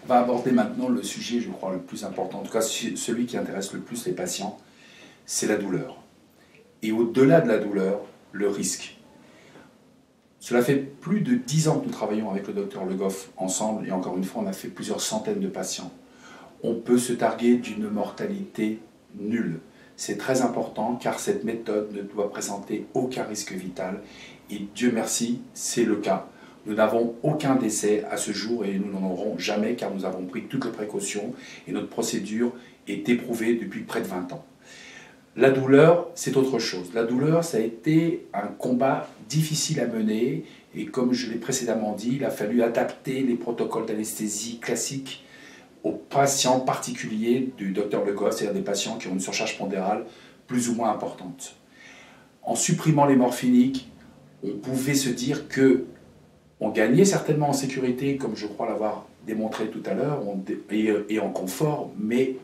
On va aborder maintenant le sujet, je crois, le plus important, en tout cas celui qui intéresse le plus les patients, c'est la douleur. Et au-delà de la douleur, le risque. Cela fait plus de 10 ans que nous travaillons avec le docteur Le Goff ensemble, et encore une fois, on a fait plusieurs centaines de patients. On peut se targuer d'une mortalité nulle. C'est très important car cette méthode ne doit présenter aucun risque vital, et Dieu merci, c'est le cas. Nous n'avons aucun décès à ce jour et nous n'en aurons jamais car nous avons pris toutes les précautions et notre procédure est éprouvée depuis près de 20 ans. La douleur, c'est autre chose. La douleur, ça a été un combat difficile à mener et comme je l'ai précédemment dit, il a fallu adapter les protocoles d'anesthésie classiques aux patients particuliers du docteur Le Goff, c'est-à-dire des patients qui ont une surcharge pondérale plus ou moins importante. En supprimant les morphiniques, on pouvait se dire que on gagnait certainement en sécurité, comme je crois l'avoir démontré tout à l'heure, et en confort, mais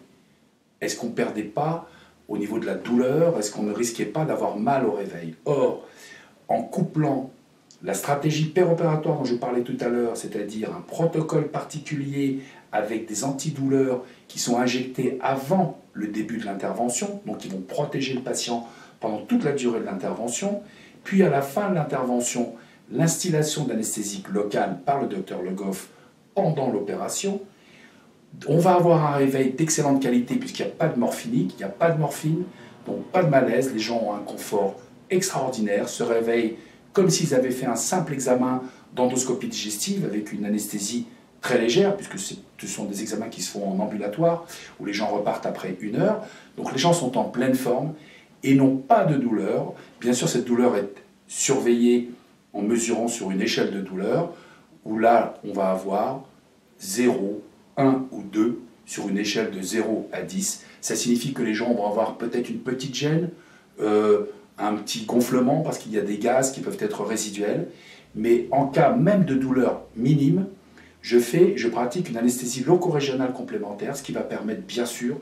est-ce qu'on ne perdait pas au niveau de la douleur? Est-ce qu'on ne risquait pas d'avoir mal au réveil? Or, en couplant la stratégie péropératoire dont je parlais tout à l'heure, c'est-à-dire un protocole particulier avec des antidouleurs qui sont injectés avant le début de l'intervention, donc qui vont protéger le patient pendant toute la durée de l'intervention, puis à la fin de l'intervention, l'instillation d'anesthésique locale par le docteur Le Goff pendant l'opération, on va avoir un réveil d'excellente qualité puisqu'il n'y a pas de morphinique, il n'y a pas de morphine, donc pas de malaise, les gens ont un confort extraordinaire, se réveillent comme s'ils avaient fait un simple examen d'endoscopie digestive avec une anesthésie très légère, puisque ce sont des examens qui se font en ambulatoire, où les gens repartent après 1 heure, donc les gens sont en pleine forme et n'ont pas de douleur. Bien sûr, cette douleur est surveillée en mesurant sur une échelle de douleur, où là, on va avoir 0, 1 ou 2 sur une échelle de 0 à 10. Ça signifie que les gens vont avoir peut-être une petite gêne, un petit gonflement, parce qu'il y a des gaz qui peuvent être résiduels. Mais en cas même de douleur minime, je pratique une anesthésie loco-régionale complémentaire, ce qui va permettre bien sûr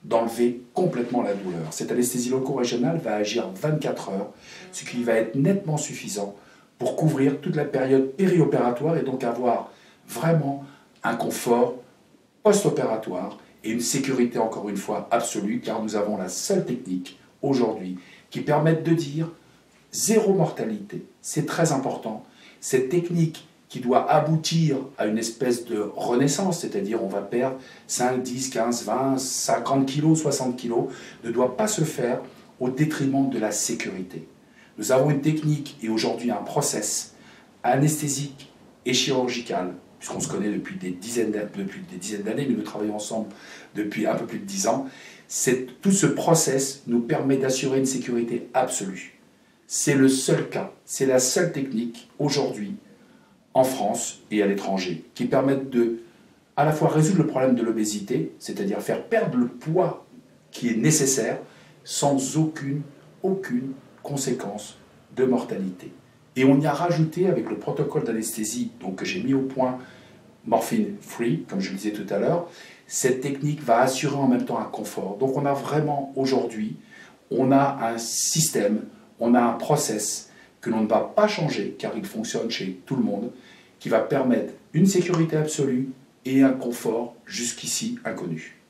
d'enlever complètement la douleur. Cette anesthésie loco-régionale va agir 24 heures, ce qui va être nettement suffisant pour couvrir toute la période périopératoire et donc avoir vraiment un confort post-opératoire et une sécurité encore une fois absolue car nous avons la seule technique aujourd'hui qui permette de dire zéro mortalité. C'est très important. Cette technique qui doit aboutir à une espèce de renaissance, c'est-à-dire on va perdre 5, 10, 15, 20, 50 kilos, 60 kilos, ne doit pas se faire au détriment de la sécurité. Nous avons une technique et aujourd'hui un process anesthésique et chirurgical, puisqu'on se connaît depuis des dizaines d'années, mais nous travaillons ensemble depuis un peu plus de 10 ans. Tout ce process nous permet d'assurer une sécurité absolue. C'est le seul cas, c'est la seule technique aujourd'hui en France et à l'étranger qui permettent de à la fois résoudre le problème de l'obésité, c'est-à-dire faire perdre le poids qui est nécessaire sans aucune conséquence de mortalité. Et on y a rajouté avec le protocole d'anesthésie que j'ai mis au point, morphine free, comme je le disais tout à l'heure, cette technique va assurer en même temps un confort. Donc on a vraiment aujourd'hui, on a un système, on a un process que l'on ne va pas changer, car il fonctionne chez tout le monde, qui va permettre une sécurité absolue et un confort jusqu'ici inconnu.